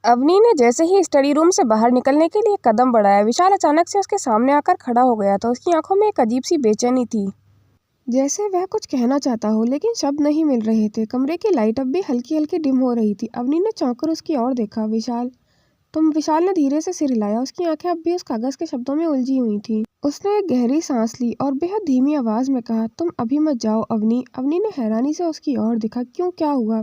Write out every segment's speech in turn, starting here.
अवनी ने जैसे ही study room से बाहर निकलने के लिए कदम बढ़ाया, विशाल अचानक से उसके सामने आकर खड़ा हो गया था। उसकी आंखों में एक अजीब सी बेचैनी थी, जैसे वह कुछ कहना चाहता हो लेकिन शब्द नहीं मिल रहे थे। कमरे की लाइट अब भी हल्की हल्की डिम हो रही थी। अवनी ने चौंक कर उसकी ओर देखा। विशाल, तुम? विशाल ने धीरे से सिर हिलाया। उसकी आंखें अब भी उस कागज के शब्दों में उलझी हुई थीं। उसने एक गहरी सांस ली और बेहद धीमी आवाज में कहा, तुम अभी मत जाओ अवनी। अवनी ने हैरानी से उसकी ओर देखा। क्यों, क्या हुआ?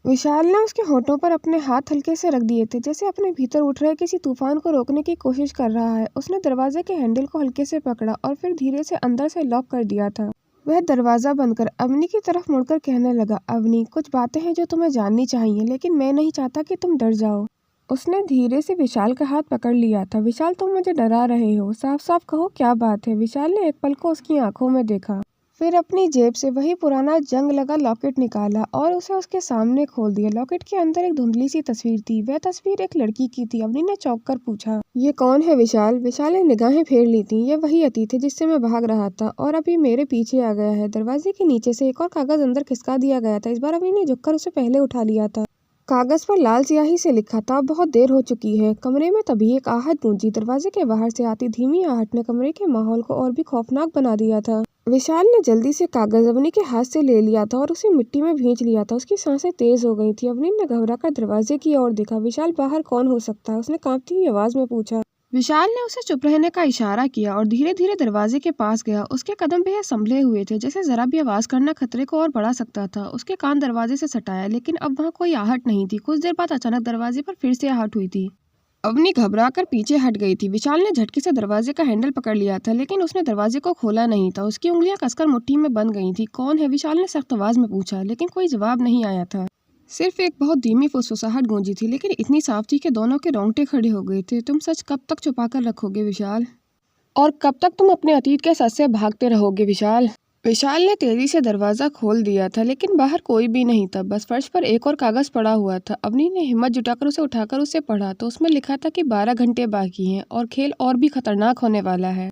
विशाल ने उसके होठों पर अपने हाथ हल्के से रख दिए थे, जैसे अपने भीतर उठ रहे किसी तूफान को रोकने की कोशिश कर रहा है। उसने दरवाजे के हैंडल को हल्के से पकड़ा और फिर धीरे से अंदर से लॉक कर दिया था। वह दरवाजा बंद कर अवनी की तरफ मुड़कर कहने लगा, अवनी, कुछ बातें हैं जो तुम्हें जाननी चाहिए, लेकिन मैं नहीं चाहता कि तुम डर जाओ। उसने धीरे से विशाल का हाथ पकड़ लिया था। विशाल, तुम मुझे डरा रहे हो, साफ साफ कहो क्या बात है? विशाल ने एक पल को उसकी आंखों में देखा, फिर अपनी जेब से वही पुराना जंग लगा लॉकेट निकाला और उसे उसके सामने खोल दिया। लॉकेट के अंदर एक धुंधली सी तस्वीर थी। वह तस्वीर एक लड़की की थी। अवनी ने चौंक कर पूछा, ये कौन है विशाल? विशाल ने निगाहें फेर ली थी। ये वही अतीत है जिससे मैं भाग रहा था और अभी मेरे पीछे आ गया है। दरवाजे के नीचे से एक और कागज अंदर खिसका दिया गया था। इस बार अवनी ने झुककर उसे पहले उठा लिया था। कागज पर लाल स्याही से लिखा था, बहुत देर हो चुकी है। कमरे में तभी एक आहट गूंजी। दरवाजे के बाहर से आती धीमी आहट ने कमरे के माहौल को और भी खौफनाक बना दिया था। विशाल ने जल्दी से कागज अवनी के हाथ से ले लिया था और उसे मिट्टी में भींच लिया था। उसकी सांसें तेज हो गई थी। अवनी ने घबराकर दरवाजे की ओर देखा। विशाल, बाहर कौन हो सकता है? उसने कांपती हुई आवाज में पूछा। विशाल ने उसे चुप रहने का इशारा किया और धीरे धीरे दरवाजे के पास गया। उसके कदम बेहद संभले हुए थे, जैसे जरा भी आवाज करना खतरे को और बढ़ा सकता था। उसके कान दरवाजे से सटाया, लेकिन अब वहाँ कोई आहट नहीं थी। कुछ देर बाद अचानक दरवाजे पर फिर से आहट हुई थी। अवनी घबराकर पीछे हट गई थी। विशाल ने झटके से दरवाजे का हैंडल पकड़ लिया था, लेकिन उसने दरवाजे को खोला नहीं था। उसकी उंगलियां कसकर मुट्ठी में बंध गई थी। कौन है? विशाल ने सख्त आवाज में पूछा, लेकिन कोई जवाब नहीं आया था। सिर्फ एक बहुत धीमी फुसफुसाहट गूंजी थी, लेकिन इतनी साफ थी कि दोनों के रोंगटे खड़े हो गए थे। तुम सच कब तक छुपा कर रखोगे विशाल? और कब तक तुम अपने अतीत के सच से भागते रहोगे विशाल? विशाल ने तेजी से दरवाजा खोल दिया था, लेकिन बाहर कोई भी नहीं था। बस फर्श पर एक और कागज पड़ा हुआ था। अवनी ने हिम्मत जुटाकर उसे उठाकर उसे पढ़ा तो उसमें लिखा था कि 12 घंटे बाकी हैं और खेल और भी खतरनाक होने वाला है।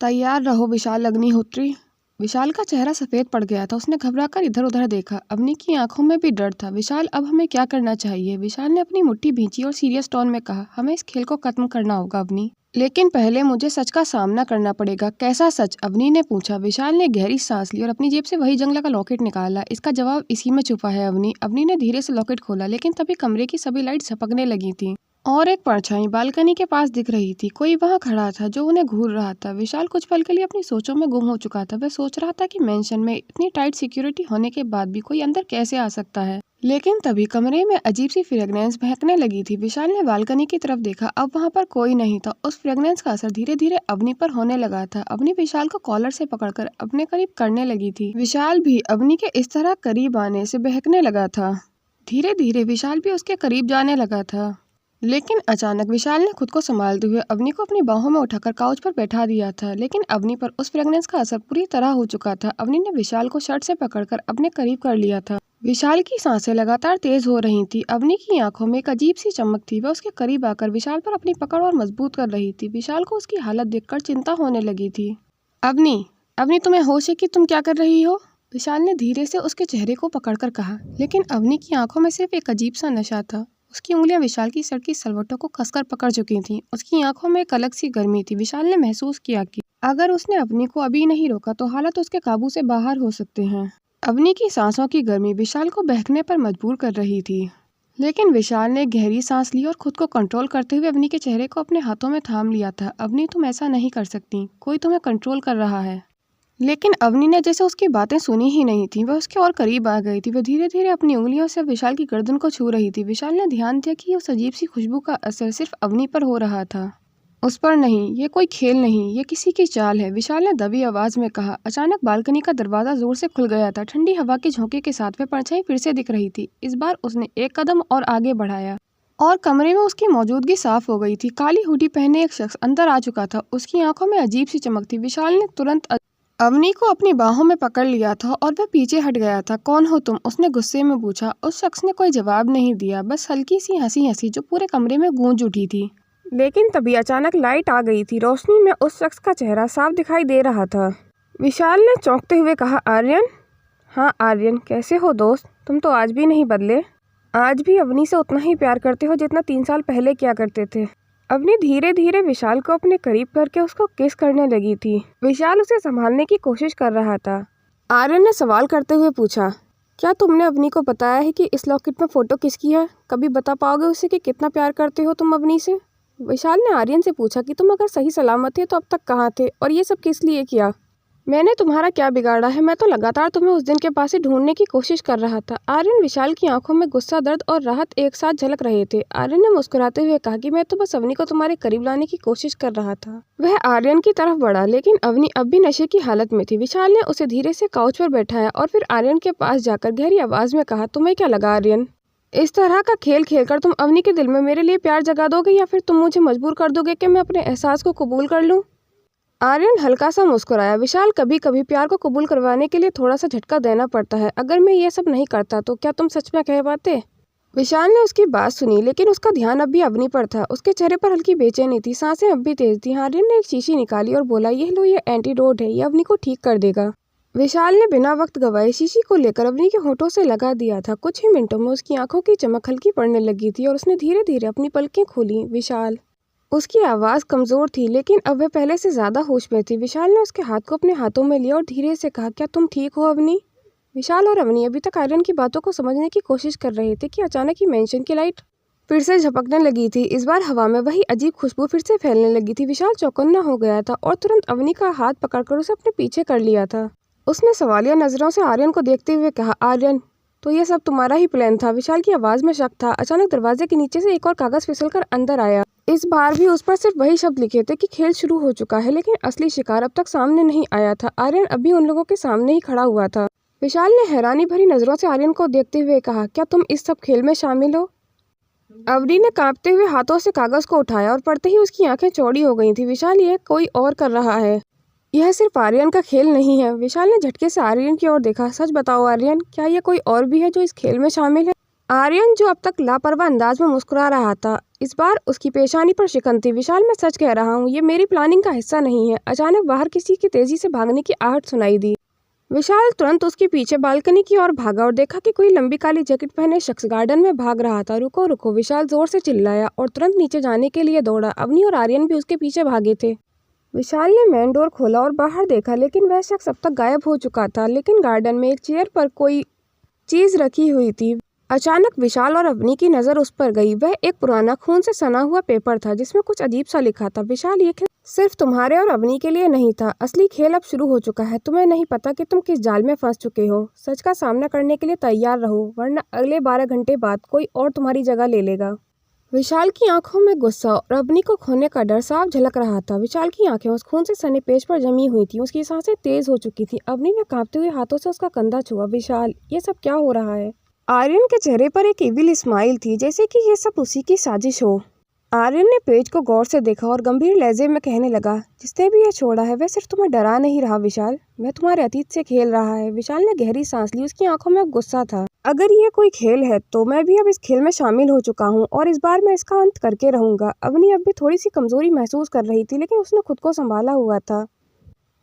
तैयार रहो विशाल अग्निहोत्री। विशाल का चेहरा सफेद पड़ गया था। उसने घबराकर इधर उधर देखा। अवनी की आंखों में भी डर था। विशाल, अब हमें क्या करना चाहिए? विशाल ने अपनी मुट्ठी भींची और सीरियस टोन में कहा, हमें इस खेल को खत्म करना होगा अवनी, लेकिन पहले मुझे सच का सामना करना पड़ेगा। कैसा सच? अवनी ने पूछा। विशाल ने गहरी सांस ली और अपनी जेब से वही जंगला का लॉकेट निकाला। इसका जवाब इसी में छुपा है अवनी। अवनी ने धीरे से लॉकेट खोला, लेकिन तभी कमरे की सभी लाइट झपकने लगी थी और एक परछाई बालकनी के पास दिख रही थी। कोई वहां खड़ा था जो उन्हें घूर रहा था। विशाल कुछ पल के लिए अपनी सोचों में गुम हो चुका था। वह सोच रहा था कि मेंशन में इतनी टाइट सिक्योरिटी होने के बाद भी कोई अंदर कैसे आ सकता है। लेकिन तभी कमरे में अजीब सी फ्रेग्रेंस महकने लगी थी। विशाल ने बालकनी की तरफ देखा। अब वहां पर कोई नहीं था। उस फ्रेग्रेंस का असर धीरे धीरे अवनी पर होने लगा था। अवनी विशाल को कॉलर से पकड़कर अपने करीब करने लगी थी। विशाल भी अवनी के इस तरह करीब आने से बहकने लगा था। धीरे धीरे विशाल भी उसके करीब जाने लगा था, लेकिन अचानक विशाल ने खुद को संभालते हुए अवनी को अपनी बाहों में उठाकर काउच पर बैठा दिया था। लेकिन अवनी पर उस फ्रेग्रेंस का असर पूरी तरह हो चुका था। अवनी ने विशाल को शर्ट से पकड़कर अपने करीब कर लिया था। विशाल की सांसें लगातार तेज हो रही थी। अवनी की आंखों में एक अजीब सी चमक थी। वह उसके करीब आकर विशाल पर अपनी पकड़ और मजबूत कर रही थी। विशाल को उसकी हालत देखकर चिंता होने लगी थी। अवनी, अवनी, तुम्हें होश है कि तुम क्या कर रही हो? विशाल ने धीरे से उसके चेहरे को पकड़कर कहा, लेकिन अवनी की आंखों में सिर्फ एक अजीब सा नशा था। उसकी उंगलियां विशाल की शर्ट की सलवटों को कसकर पकड़ चुकी थीं। उसकी आंखों में एक अलग सी गर्मी थी। विशाल ने महसूस किया कि अगर उसने अवनी को अभी नहीं रोका तो हालात उसके काबू से बाहर हो सकते हैं। अवनी की सांसों की गर्मी विशाल को बहकने पर मजबूर कर रही थी, लेकिन विशाल ने गहरी सांस ली और खुद को कंट्रोल करते हुए अवनी के चेहरे को अपने हाथों में थाम लिया था। अवनी, तुम ऐसा नहीं कर सकती, कोई तुम्हें कंट्रोल कर रहा है। लेकिन अवनी ने जैसे उसकी बातें सुनी ही नहीं थी। वह उसके और करीब आ गई थी। वह धीरे धीरे अपनी उंगलियों से विशाल की गर्दन को छू रही थी। विशाल ने ध्यान दिया कि उस अजीब सी खुशबू का असर सिर्फ अवनी पर हो रहा था, उस पर नहीं। ये कोई खेल नहीं, ये किसी की चाल है, विशाल ने दबी आवाज में कहा। अचानक बालकनी का दरवाजा जोर से खुल गया था। ठंडी हवा के झोंके के साथ वह परछाई फिर से दिख रही थी। इस बार उसने एक कदम और आगे बढ़ाया और कमरे में उसकी मौजूदगी साफ हो गई थी। काली हुडी पहने एक शख्स अंदर आ चुका था। उसकी आंखों में अजीब सी चमक थी। विशाल ने तुरंत अवनी को अपनी बाहों में पकड़ लिया था और वह पीछे हट गया था। कौन हो तुम? उसने गुस्से में पूछा। उस शख्स ने कोई जवाब नहीं दिया, बस हल्की सी हंसी हंसी जो पूरे कमरे में गूंज उठी थी। लेकिन तभी अचानक लाइट आ गई थी। रोशनी में उस शख्स का चेहरा साफ दिखाई दे रहा था। विशाल ने चौंकते हुए कहा, आर्यन? हाँ आर्यन, कैसे हो दोस्त? तुम तो आज भी नहीं बदले। आज भी अवनी से उतना ही प्यार करते हो जितना 3 साल पहले किया करते थे। अवनी धीरे धीरे विशाल को अपने करीब करके उसको किस करने लगी थी। विशाल उसे संभालने की कोशिश कर रहा था। आर्यन ने सवाल करते हुए पूछा, क्या तुमने अवनी को बताया है कि इस लॉकेट में फ़ोटो किसकी है? कभी बता पाओगे उसे कि कितना प्यार करते हो तुम अवनी से? विशाल ने आर्यन से पूछा कि तुम अगर सही सलामत थे तो अब तक कहाँ थे और ये सब किस लिए किया? मैंने तुम्हारा क्या बिगाड़ा है? मैं तो लगातार तुम्हें उस दिन के पास ही ढूंढने की कोशिश कर रहा था। आर्यन विशाल की आंखों में गुस्सा, दर्द और राहत एक साथ झलक रहे थे। आर्यन ने मुस्कुराते हुए कहा कि मैं तो बस अवनी को तुम्हारे करीब लाने की कोशिश कर रहा था। वह आर्यन की तरफ बढ़ा, लेकिन अवनी अब भी नशे की हालत में थी। विशाल ने उसे धीरे से काउच पर बैठाया और फिर आर्यन के पास जाकर गहरी आवाज में कहा, तुम्हें क्या लगा आर्यन, इस तरह का खेल खेलकर तुम अवनी के दिल में मेरे लिए प्यार जगा दोगे या फिर तुम मुझे मजबूर कर दोगे कि मैं अपने एहसास को कबूल कर लूं? आर्यन हल्का सा मुस्कुराया। विशाल, कभी कभी प्यार को कबूल करवाने के लिए थोड़ा सा झटका देना पड़ता है। अगर मैं ये सब नहीं करता तो क्या तुम सच में कह पाते? विशाल ने उसकी बात सुनी, लेकिन उसका ध्यान अब भी अवनी पर था। उसके चेहरे पर हल्की बेचैनी थी, सांसें अब भी तेज थी। आर्यन ने एक शीशी निकाली और बोला, ये लो, ये एंटीडोट है, ये अवनी को ठीक कर देगा। विशाल ने बिना वक्त गवाए शीशी को लेकर अवनी के होठों से लगा दिया था। कुछ ही मिनटों में उसकी आंखों की चमक हल्की पड़ने लगी थी और उसने धीरे धीरे अपनी पलकें खोली। विशाल, उसकी आवाज़ कमज़ोर थी, लेकिन अब वह पहले से ज़्यादा होश में थी। विशाल ने उसके हाथ को अपने हाथों में लिया और धीरे से कहा, क्या तुम ठीक हो अवनी? विशाल और अवनी अभी तक आर्यन की बातों को समझने की कोशिश कर रहे थे कि अचानक ही मेंशन की लाइट फिर से झपकने लगी थी। इस बार हवा में वही अजीब खुशबू फिर से फैलने लगी थी। विशाल चौकन्ना हो गया था और तुरंत अवनी का हाथ पकड़कर उसे अपने पीछे कर लिया था। उसने सवालिया नज़रों से आर्यन को देखते हुए कहा, आर्यन, तो ये सब तुम्हारा ही प्लान था? विशाल की आवाज़ में शक था। अचानक दरवाजे के नीचे से एक और कागज़ फिसलकर अंदर आया। इस बार भी उस पर सिर्फ वही शब्द लिखे थे कि खेल शुरू हो चुका है, लेकिन असली शिकार अब तक सामने नहीं आया था। आर्यन अभी उन लोगों के सामने ही खड़ा हुआ था। विशाल ने हैरानी भरी नज़रों से आर्यन को देखते हुए कहा, क्या तुम इस सब खेल में शामिल हो? अवनी ने कांपते हुए हाथों से कागज़ को उठाया और पढ़ते ही उसकी आंखें चौड़ी हो गई थी। विशाल, यह कोई और कर रहा है, यह सिर्फ आर्यन का खेल नहीं है। विशाल ने झटके से आर्यन की ओर देखा। सच बताओ आर्यन, क्या यह कोई और भी है जो इस खेल में शामिल है? आर्यन, जो अब तक लापरवाह अंदाज में मुस्कुरा रहा था, इस बार उसकी पेशानी पर शिकन थी। विशाल, मैं सच कह रहा हूँ, ये मेरी प्लानिंग का हिस्सा नहीं है। अचानक बाहर किसी की तेजी से भागने की आहट सुनाई दी। विशाल तुरंत उसके पीछे बालकनी की ओर भागा और देखा कि कोई लंबी काली जैकेट पहने शख्स गार्डन में भाग रहा था। रुको रुको, विशाल जोर से चिल्लाया और तुरंत नीचे जाने के लिए दौड़ा। अवनी और आर्यन भी उसके पीछे भागे थे। विशाल ने मेन डोर खोला और बाहर देखा, लेकिन वह शख्स अब तक गायब हो चुका था। लेकिन गार्डन में एक चेयर पर कोई चीज़ रखी हुई थी। अचानक विशाल और अवनी की नज़र उस पर गई। वह एक पुराना खून से सना हुआ पेपर था जिसमें कुछ अजीब सा लिखा था, विशाल, ये खेल सिर्फ तुम्हारे और अवनी के लिए नहीं था। असली खेल अब शुरू हो चुका है। तुम्हें नहीं पता कि तुम किस जाल में फंस चुके हो। सच का सामना करने के लिए तैयार रहो, वरना अगले 12 घंटे बाद कोई और तुम्हारी जगह ले लेगा। विशाल की आंखों में गुस्सा और अवनी को खोने का डर साफ झलक रहा था। विशाल की आंखें उस खून से सने पेज पर जमी हुई थी। उसकी सांसें तेज हो चुकी थी। अवनी ने कांपते हुए हाथों से उसका कंधा छुआ। विशाल, ये सब क्या हो रहा है? आर्यन के चेहरे पर एक इविल स्माइल थी, जैसे कि ये सब उसी की साजिश हो। आर्यन ने पेज को गौर से देखा और गंभीर लहजे में कहने लगा, जिसने भी ये छोड़ा है वह सिर्फ तुम्हें डरा नहीं रहा विशाल, वह तुम्हारे अतीत से खेल रहा है। विशाल ने गहरी सांस ली। उसकी आंखों में गुस्सा था। अगर ये कोई खेल है तो मैं भी अब इस खेल में शामिल हो चुका हूँ और इस बार मैं इसका अंत करके रहूंगा। अवनी अब भी थोड़ी सी कमजोरी महसूस कर रही थी, लेकिन उसने खुद को संभाला हुआ था।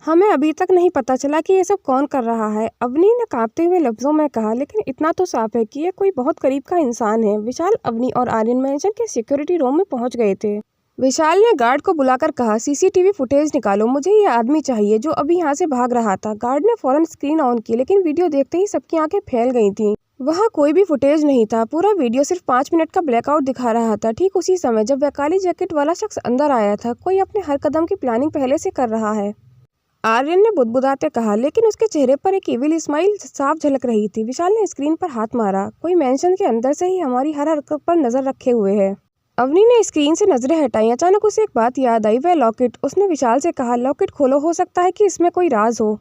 हमें अभी तक नहीं पता चला कि ये सब कौन कर रहा है, अवनी ने कांपते हुए लफ्जों में कहा, लेकिन इतना तो साफ है कि ये कोई बहुत करीब का इंसान है। विशाल, अवनी और आर्यन मैंशन के सिक्योरिटी रूम में पहुंच गए थे। विशाल ने गार्ड को बुलाकर कहा, सीसीटीवी फुटेज निकालो, मुझे ये आदमी चाहिए जो अभी यहाँ से भाग रहा था। गार्ड ने फौरन स्क्रीन ऑन की, लेकिन वीडियो देखते ही सबकी आंखें फैल गई थी। वहाँ कोई भी फुटेज नहीं था। पूरा वीडियो सिर्फ 5 मिनट का ब्लैकआउट दिखा रहा था। ठीक उसी समय जब वह काली जैकेट वाला शख्स अंदर आया था। कोई अपने हर कदम की प्लानिंग पहले से कर रहा है, आर्यन ने बुदबुदाते कहा, लेकिन उसके चेहरे पर एक इविल स्माइल साफ झलक रही थी। विशाल ने स्क्रीन पर हाथ मारा। कोई मेंशन के अंदर से ही हमारी हर हरकत पर नजर रखे हुए है। अवनी ने स्क्रीन से नजरें हटाई। अचानक उसे एक बात याद आई, वह लॉकेट। उसने विशाल से कहा, लॉकेट खोलो, हो सकता है कि इसमें कोई राज हो।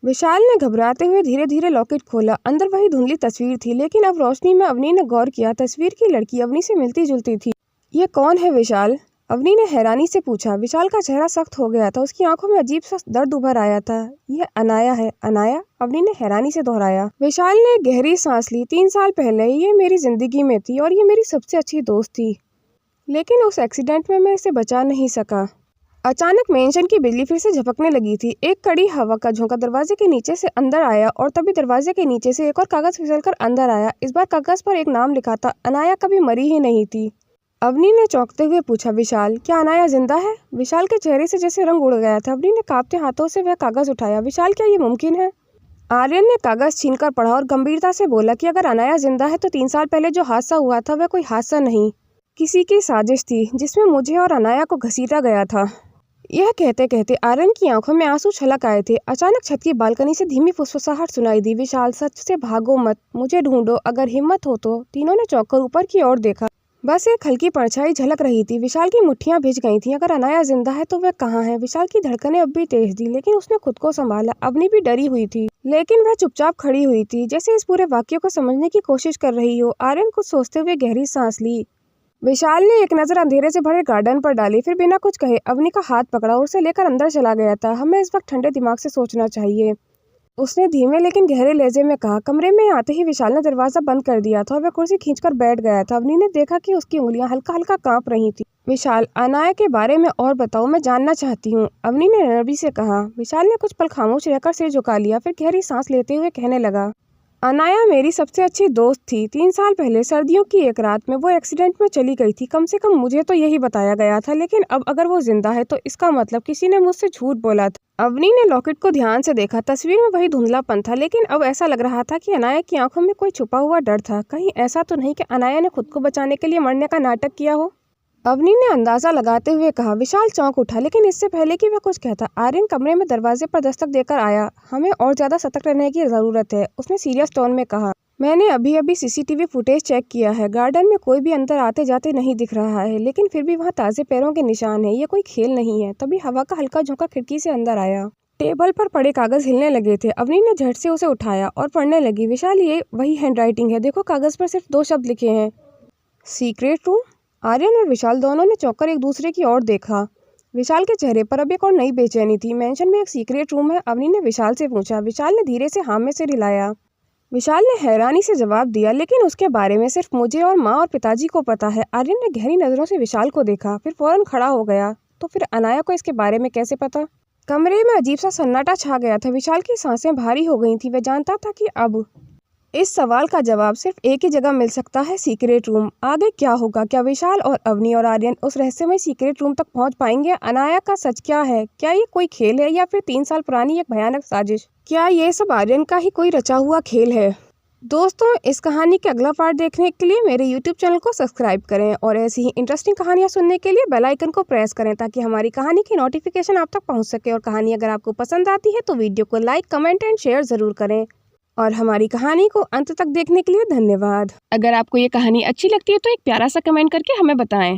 विशाल ने घबराते हुए धीरे धीरे लॉकेट खोला। अंदर वही धुंधली तस्वीर थी, लेकिन अब रोशनी में अवनी ने गौर किया। तस्वीर की लड़की अवनी से मिलती जुलती थी। यह कौन है विशाल? अवनी ने हैरानी से पूछा। विशाल का चेहरा सख्त हो गया था। उसकी आंखों में अजीब सा दर्द उभर आया था। यह अनाया है। अनाया? अवनी ने हैरानी से दोहराया। विशाल ने गहरी सांस ली। 3 साल पहले ये मेरी जिंदगी में थी और ये मेरी सबसे अच्छी दोस्त थी, लेकिन उस एक्सीडेंट में मैं इसे बचा नहीं सका। अचानक मेंशन की बिजली फिर से झपकने लगी थी। एक कड़ी हवा का झोंका दरवाजे के नीचे से अंदर आया और तभी दरवाजे के नीचे से एक और कागज फिसलकर अंदर आया। इस बार कागज पर एक नाम लिखा था। अनाया कभी मरी ही नहीं थी। अवनी ने चौंकते हुए पूछा, विशाल, क्या अनाया जिंदा है? विशाल के चेहरे से जैसे रंग उड़ गया था। अवनी ने कांपते हाथों से वह कागज उठाया। विशाल, क्या ये मुमकिन है? आर्यन ने कागज छीनकर पढ़ा और गंभीरता से बोला कि अगर अनाया जिंदा है तो 3 साल पहले जो हादसा हुआ था वह कोई हादसा नहीं, किसी की साजिश थी जिसमें मुझे और अनाया को घसीटा गया था। यह कहते कहते आर्यन की आंखों में आंसू छलक आए थे। अचानक छत की बालकनी से धीमी फुसफुसाहट सुनाई दी, विशाल, सच से भागो मत, मुझे ढूंढो, अगर हिम्मत हो तो। तीनों ने चौंककर ऊपर की ओर देखा। बस एक हल्की परछाई झलक रही थी। विशाल की मुट्ठियां भिज गई थीं। अगर अनाया जिंदा है तो वह कहाँ है? विशाल की धड़कनें अब भी तेज थी, लेकिन उसने खुद को संभाला। अवनी भी डरी हुई थी, लेकिन वह चुपचाप खड़ी हुई थी, जैसे इस पूरे वाक्य को समझने की कोशिश कर रही हो। आर्यन कुछ सोचते हुए गहरी सांस ली। विशाल ने एक नजर अंधेरे से भरे गार्डन पर डाली, फिर बिना कुछ कहे अवनी का हाथ पकड़ा और उसे लेकर अंदर चला गया था। हमें इस वक्त ठंडे दिमाग से सोचना चाहिए, उसने धीमे लेकिन गहरे लहजे में कहा। कमरे में आते ही विशाल ने दरवाजा बंद कर दिया था और वह कुर्सी खींचकर बैठ गया था। अवनी ने देखा कि उसकी उंगलियां हल्का हल्का कांप रही थी। विशाल, अनाया के बारे में और बताओ, मैं जानना चाहती हूँ, अवनी ने नरमी से कहा। विशाल ने कुछ पल खामोश रहकर सिर झुका लिया, फिर गहरी सांस लेते हुए कहने लगा, अनाया मेरी सबसे अच्छी दोस्त थी। 3 साल पहले सर्दियों की एक रात में वो एक्सीडेंट में चली गई थी। कम से कम मुझे तो यही बताया गया था, लेकिन अब अगर वो जिंदा है तो इसका मतलब किसी ने मुझसे झूठ बोला था। अवनी ने लॉकेट को ध्यान से देखा। तस्वीर में वही धुंधलापन था, लेकिन अब ऐसा लग रहा था कि अनाया की आंखों में कोई छुपा हुआ डर था। कहीं ऐसा तो नहीं कि अनाया ने खुद को बचाने के लिए मरने का नाटक किया हो? अवनी ने अंदाजा लगाते हुए कहा। विशाल चौंक उठा, लेकिन इससे पहले कि वह कुछ कहता, आर्यन कमरे में दरवाजे पर दस्तक देकर आया। हमें और ज्यादा सतर्क रहने की जरूरत है, उसने सीरियस टोन में कहा। मैंने अभी अभी सीसीटीवी फुटेज चेक किया है। गार्डन में कोई भी अंदर आते जाते नहीं दिख रहा है, लेकिन फिर भी वहाँ ताजे पैरों के निशान है। ये कोई खेल नहीं है। तभी हवा का हल्का झोंका खिड़की से अंदर आया। टेबल पर पड़े कागज हिलने लगे थे। अवनी ने झट से उसे उठाया और पढ़ने लगी। विशाल, ये वही हैंडराइटिंग है, देखो कागज पर सिर्फ 2 शब्द लिखे हैं, सीक्रेट रूम। आर्यन और विशाल दोनों ने चौंककर एक दूसरे की ओर देखा। विशाल के चेहरे पर अब एक और नई बेचैनी थी। मेंशन में एक सीक्रेट रूम है? अवनी ने विशाल से पूछा। विशाल ने धीरे से हाँ में सिर हिलाया। विशाल ने हैरानी से जवाब दिया, लेकिन उसके बारे में सिर्फ मुझे और माँ और पिताजी को पता है। आर्यन ने गहरी नजरों से विशाल को देखा, फिर फौरन खड़ा हो गया। तो फिर अनाया को इसके बारे में कैसे पता? कमरे में अजीब सा सन्नाटा छा गया था। विशाल की सांसें भारी हो गई थी। वह जानता था कि अब इस सवाल का जवाब सिर्फ एक ही जगह मिल सकता है, सीक्रेट रूम। आगे क्या होगा? क्या विशाल और अवनी और आर्यन उस रहस्यमय सीक्रेट रूम तक पहुंच पाएंगे? अनाया का सच क्या है? क्या ये कोई खेल है या फिर 3 साल पुरानी एक भयानक साजिश? क्या ये सब आर्यन का ही कोई रचा हुआ खेल है? दोस्तों, इस कहानी के अगला पार्ट देखने के लिए मेरे YouTube चैनल को सब्सक्राइब करें और ऐसी ही इंटरेस्टिंग कहानियां सुनने के लिए बेल आइकन को प्रेस करें, ताकि हमारी कहानी की नोटिफिकेशन आप तक पहुंच सके। और कहानी अगर आपको पसंद आती है तो वीडियो को लाइक, कमेंट एंड शेयर जरूर करें। और हमारी कहानी को अंत तक देखने के लिए धन्यवाद। अगर आपको ये कहानी अच्छी लगती है तो एक प्यारा सा कमेंट करके हमें बताएं।